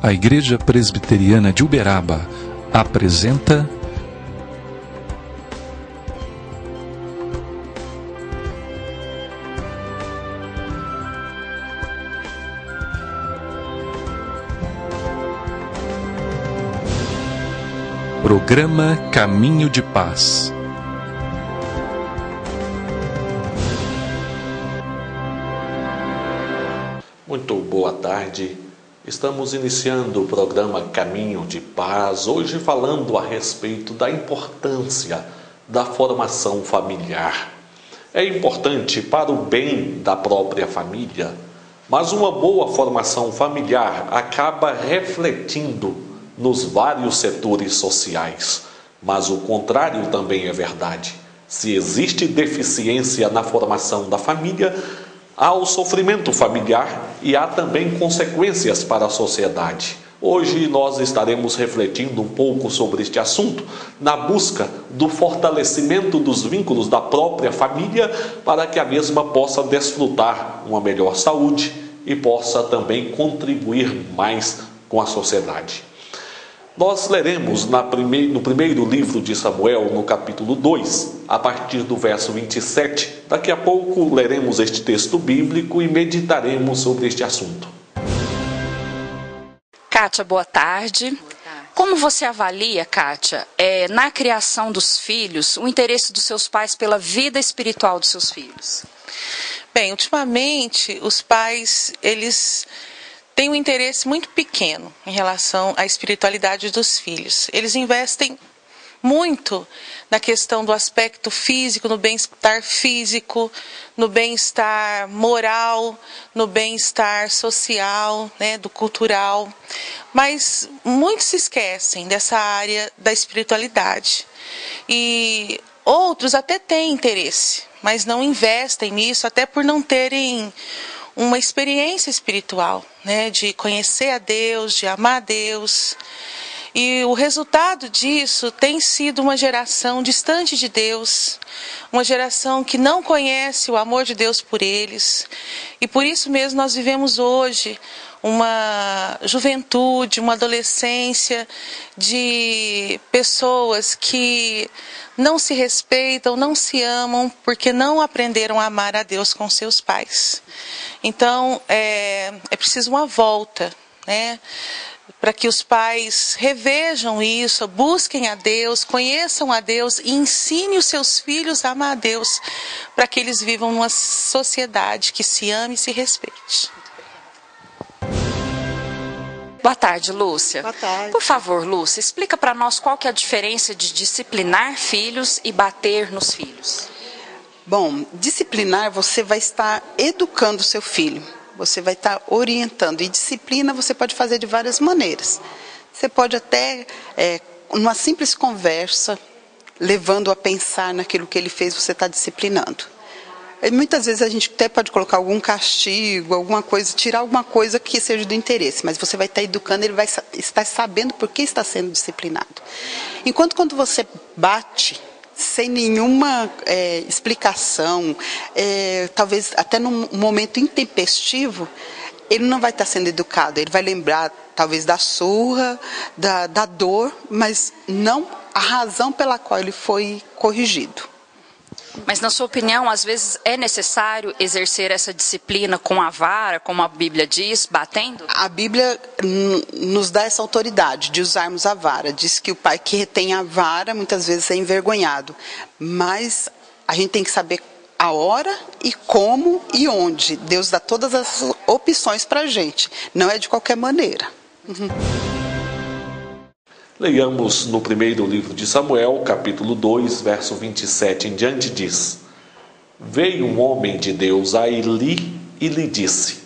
A Igreja Presbiteriana de Uberaba apresenta Programa Caminho de Paz. Muito boa tarde. Estamos iniciando o programa Caminho de Paz, hoje falando a respeito da importância da formação familiar. É importante para o bem da própria família, mas uma boa formação familiar acaba refletindo nos vários setores sociais. Mas o contrário também é verdade. Se existe deficiência na formação da família, há o sofrimento familiar e há também consequências para a sociedade. Hoje nós estaremos refletindo um pouco sobre este assunto, na busca do fortalecimento dos vínculos da própria família, para que a mesma possa desfrutar uma melhor saúde e possa também contribuir mais com a sociedade. Nós leremos no primeiro livro de Samuel, no capítulo 2, a partir do verso 27. Daqui a pouco leremos este texto bíblico e meditaremos sobre este assunto. Kátia, boa tarde. Como você avalia, Kátia, na criação dos filhos, o interesse dos seus pais pela vida espiritual dos seus filhos? Bem, ultimamente, os pais, eles têm um interesse muito pequeno em relação à espiritualidade dos filhos. Eles investem muito na questão do aspecto físico, no bem-estar físico, no bem-estar moral, no bem-estar social, do cultural. Mas muitos se esquecem dessa área da espiritualidade. E outros até têm interesse, mas não investem nisso, até por não terem uma experiência espiritual, de conhecer a Deus, de amar a Deus. E o resultado disso tem sido uma geração distante de Deus, uma geração que não conhece o amor de Deus por eles. E por isso mesmo nós vivemos hoje uma juventude, uma adolescência de pessoas que não se respeitam, não se amam, porque não aprenderam a amar a Deus com seus pais. Então, é preciso uma volta, para que os pais revejam isso, busquem a Deus, conheçam a Deus e ensinem os seus filhos a amar a Deus, para que eles vivam numa sociedade que se ame e se respeite. Boa tarde, Lúcia. Boa tarde. Por favor, Lúcia, explica para nós qual que é a diferença de disciplinar filhos e bater nos filhos. Bom, disciplinar, você vai estar educando o seu filho, você vai estar orientando. E disciplina você pode fazer de várias maneiras. Você pode até, numa simples conversa, levando a pensar naquilo que ele fez, você está disciplinando. E muitas vezes a gente até pode colocar algum castigo, alguma coisa, tirar alguma coisa que seja do interesse, mas você vai estar educando, ele vai estar sabendo por que está sendo disciplinado. Enquanto quando você bate sem nenhuma explicação, talvez até num momento intempestivo, ele não vai estar sendo educado, ele vai lembrar talvez da surra, da dor, mas não a razão pela qual ele foi corrigido. Mas, na sua opinião, às vezes é necessário exercer essa disciplina com a vara, como a Bíblia diz, batendo? A Bíblia nos dá essa autoridade de usarmos a vara. Diz que o pai que retém a vara muitas vezes é envergonhado. Mas a gente tem que saber a hora e como e onde. Deus dá todas as opções para a gente. Não é de qualquer maneira. Leiamos no primeiro livro de Samuel, capítulo 2, verso 27 em diante, diz: Veio um homem de Deus a Eli e lhe disse: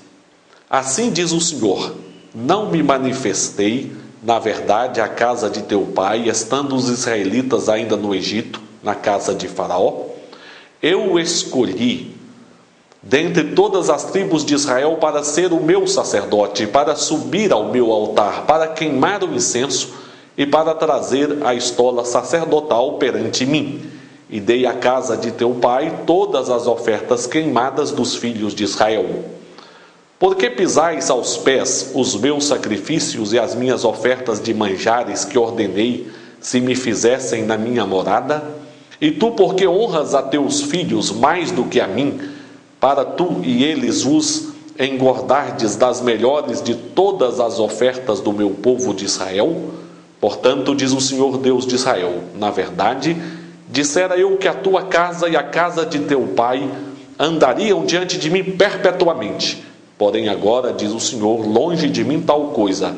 Assim diz o Senhor, não me manifestei, na verdade, à casa de teu pai, estando os israelitas ainda no Egito, na casa de Faraó? Eu o escolhi dentre todas as tribos de Israel para ser o meu sacerdote, para subir ao meu altar, para queimar o incenso e para trazer a estola sacerdotal perante mim. E dei à casa de teu pai todas as ofertas queimadas dos filhos de Israel. Por que pisais aos pés os meus sacrifícios e as minhas ofertas de manjares que ordenei, se me fizessem na minha morada? E tu, por que honras a teus filhos mais do que a mim, para tu e eles vos engordardes das melhores de todas as ofertas do meu povo de Israel? Portanto, diz o Senhor Deus de Israel, na verdade, dissera eu que a tua casa e a casa de teu pai andariam diante de mim perpetuamente. Porém agora, diz o Senhor, longe de mim tal coisa,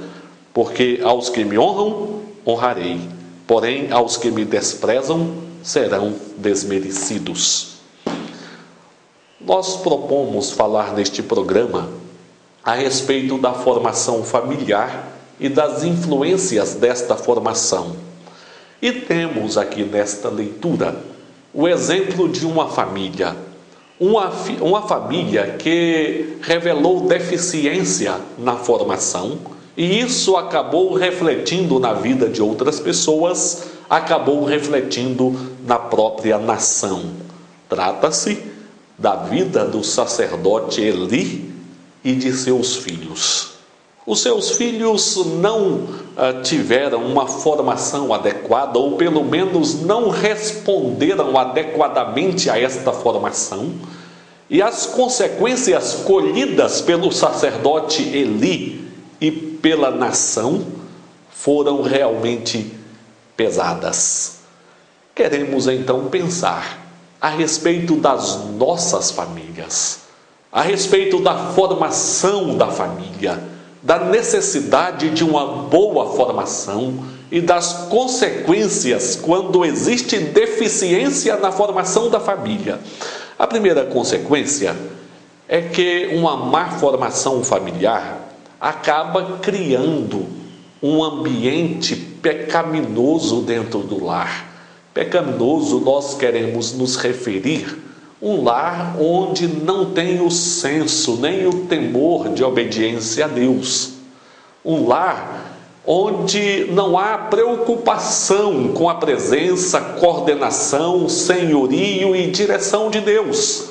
porque aos que me honram, honrarei, porém aos que me desprezam, serão desmerecidos. Nós propomos falar neste programa a respeito da formação familiar e das influências desta formação. E temos aqui nesta leitura o exemplo de uma família. Uma família que revelou deficiência na formação, e isso acabou refletindo na vida de outras pessoas, acabou refletindo na própria nação. Trata-se da vida do sacerdote Eli e de seus filhos. Os seus filhos não tiveram uma formação adequada, ou pelo menos não responderam adequadamente a esta formação, e as consequências colhidas pelo sacerdote Eli e pela nação foram realmente pesadas. Queremos então pensar a respeito das nossas famílias, a respeito da formação da família, da necessidade de uma boa formação e das consequências quando existe deficiência na formação da família. A primeira consequência é que uma má formação familiar acaba criando um ambiente pecaminoso dentro do lar. Pecaminoso, nós queremos nos referir um lar onde não tem o senso nem o temor de obediência a Deus. Um lar onde não há preocupação com a presença, coordenação, senhorio e direção de Deus.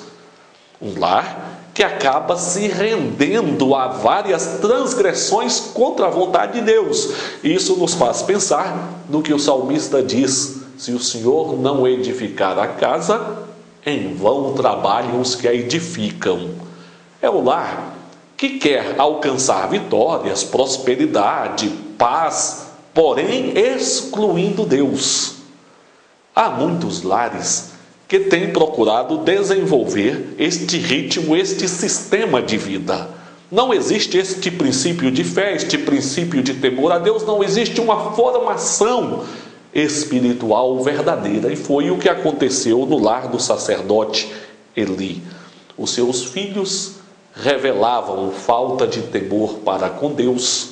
Um lar que acaba se rendendo a várias transgressões contra a vontade de Deus. Isso nos faz pensar no que o salmista diz: se o Senhor não edificar a casa, em vão trabalham os que a edificam. É o lar que quer alcançar vitórias, prosperidade, paz, porém excluindo Deus. Há muitos lares que têm procurado desenvolver este ritmo, este sistema de vida. Não existe este princípio de fé, este princípio de temor a Deus, não existe uma formação espiritual verdadeira. E foi o que aconteceu no lar do sacerdote Eli. Os seus filhos revelavam falta de temor para com Deus,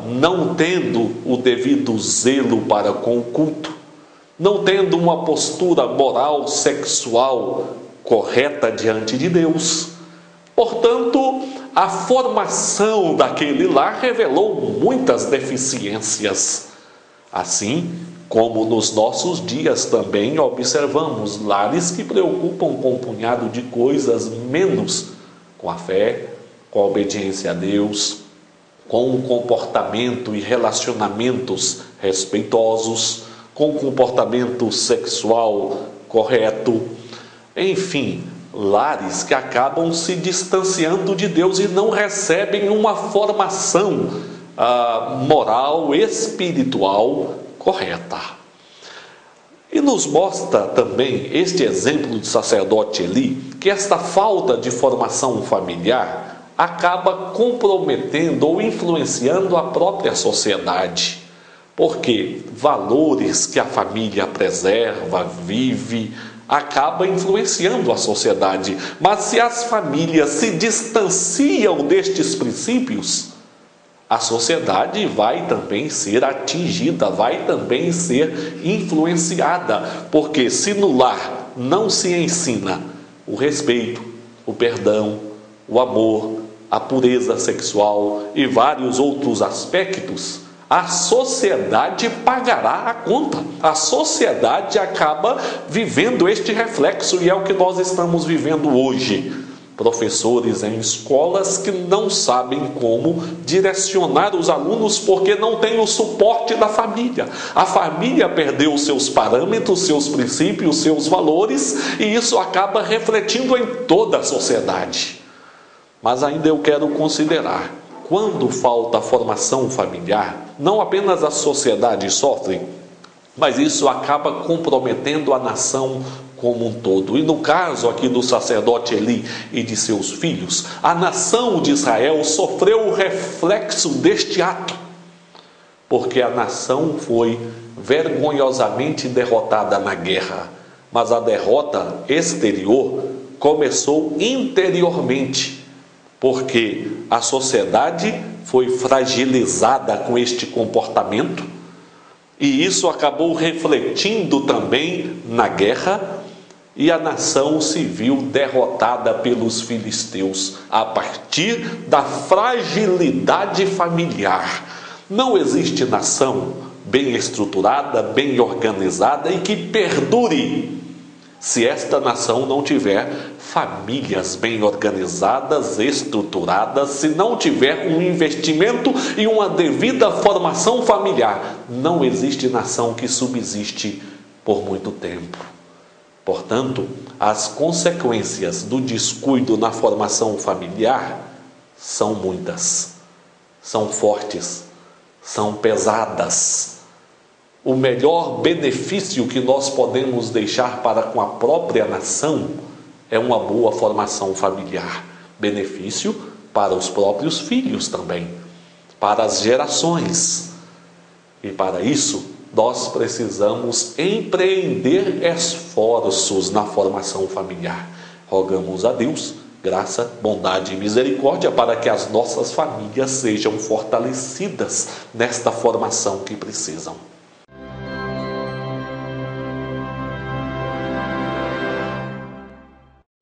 não tendo o devido zelo para com o culto, não tendo uma postura moral, sexual correta diante de Deus. Portanto, a formação daquele lar revelou muitas deficiências. Assim como nos nossos dias também observamos lares que preocupam com um punhado de coisas, menos com a fé, com a obediência a Deus, com um comportamento e relacionamentos respeitosos, com um comportamento sexual correto. Enfim, lares que acabam se distanciando de Deus e não recebem uma formação moral, espiritual correta. E nos mostra também este exemplo do sacerdote Eli, que esta falta de formação familiar acaba comprometendo ou influenciando a própria sociedade, porque valores que a família preserva, vive, acaba influenciando a sociedade. Mas se as famílias se distanciam destes princípios, a sociedade vai também ser atingida, vai também ser influenciada, porque se no lar não se ensina o respeito, o perdão, o amor, a pureza sexual e vários outros aspectos, a sociedade pagará a conta. A sociedade acaba vivendo este reflexo, e é o que nós estamos vivendo hoje. professores em escolas que não sabem como direcionar os alunos porque não tem o suporte da família. A família perdeu seus parâmetros, seus princípios, seus valores, e isso acaba refletindo em toda a sociedade. Mas ainda eu quero considerar, quando falta formação familiar, não apenas a sociedade sofre, mas isso acaba comprometendo a nação como um todo. E no caso aqui do sacerdote Eli e de seus filhos, a nação de Israel sofreu o reflexo deste ato, porque a nação foi vergonhosamente derrotada na guerra. Mas a derrota exterior começou interiormente, porque a sociedade foi fragilizada com este comportamento, e isso acabou refletindo também na guerra, e a nação se viu derrotada pelos filisteus a partir da fragilidade familiar. Não existe nação bem estruturada, bem organizada e que perdure se esta nação não tiver famílias bem organizadas, estruturadas, se não tiver um investimento e uma devida formação familiar. Não existe nação que subsiste por muito tempo. Portanto, as consequências do descuido na formação familiar são muitas, são fortes, são pesadas. O melhor benefício que nós podemos deixar para com a própria nação é uma boa formação familiar. Benefício para os próprios filhos também, para as gerações. E para isso, nós precisamos empreender esforços na formação familiar. Rogamos a Deus graça, bondade e misericórdia para que as nossas famílias sejam fortalecidas nesta formação que precisam.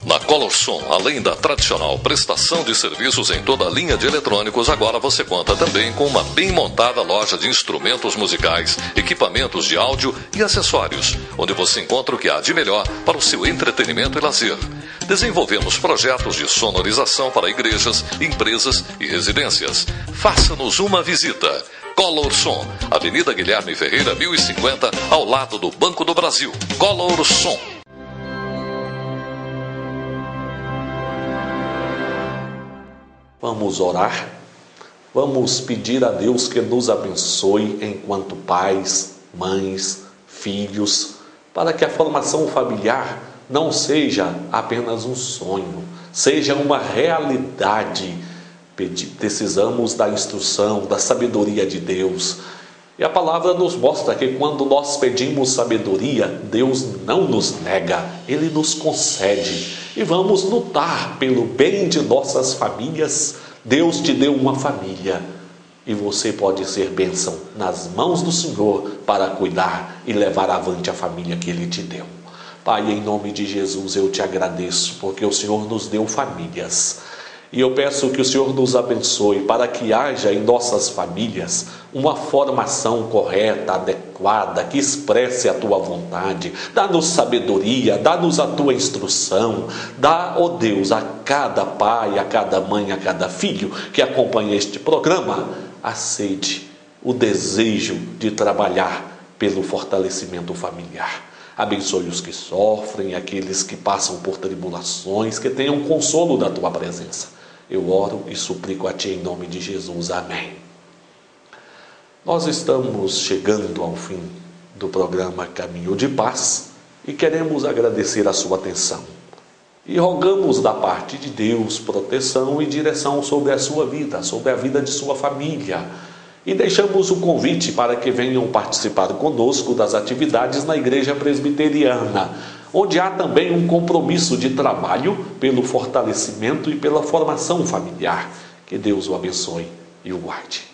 Na Colorsom, além da tradicional prestação de serviços em toda a linha de eletrônicos, agora você conta também com uma bem montada loja de instrumentos musicais, equipamentos de áudio e acessórios, onde você encontra o que há de melhor para o seu entretenimento e lazer. Desenvolvemos projetos de sonorização para igrejas, empresas e residências. Faça-nos uma visita. Colorsom, Avenida Guilherme Ferreira, 1050, ao lado do Banco do Brasil. Colorsom. Vamos orar, vamos pedir a Deus que nos abençoe enquanto pais, mães, filhos, para que a formação familiar não seja apenas um sonho, seja uma realidade. Precisamos da instrução, da sabedoria de Deus. E a palavra nos mostra que quando nós pedimos sabedoria, Deus não nos nega, Ele nos concede. E vamos lutar pelo bem de nossas famílias. Deus te deu uma família e você pode ser bênção nas mãos do Senhor para cuidar e levar avante a família que Ele te deu. Pai, em nome de Jesus eu te agradeço porque o Senhor nos deu famílias. E eu peço que o Senhor nos abençoe para que haja em nossas famílias uma formação correta, adequada, que expresse a Tua vontade. Dá-nos sabedoria, dá-nos a Tua instrução. Dá, ó Deus, a cada pai, a cada mãe, a cada filho que acompanha este programa, a sede, o desejo de trabalhar pelo fortalecimento familiar. Abençoe os que sofrem, aqueles que passam por tribulações, que tenham consolo da Tua presença. Eu oro e suplico a Ti em nome de Jesus. Amém. Nós estamos chegando ao fim do programa Caminho de Paz e queremos agradecer a sua atenção. E rogamos da parte de Deus proteção e direção sobre a sua vida, sobre a vida de sua família. E deixamos o convite para que venham participar conosco das atividades na Igreja Presbiteriana, onde há também um compromisso de trabalho pelo fortalecimento e pela formação familiar. Que Deus o abençoe e o guarde.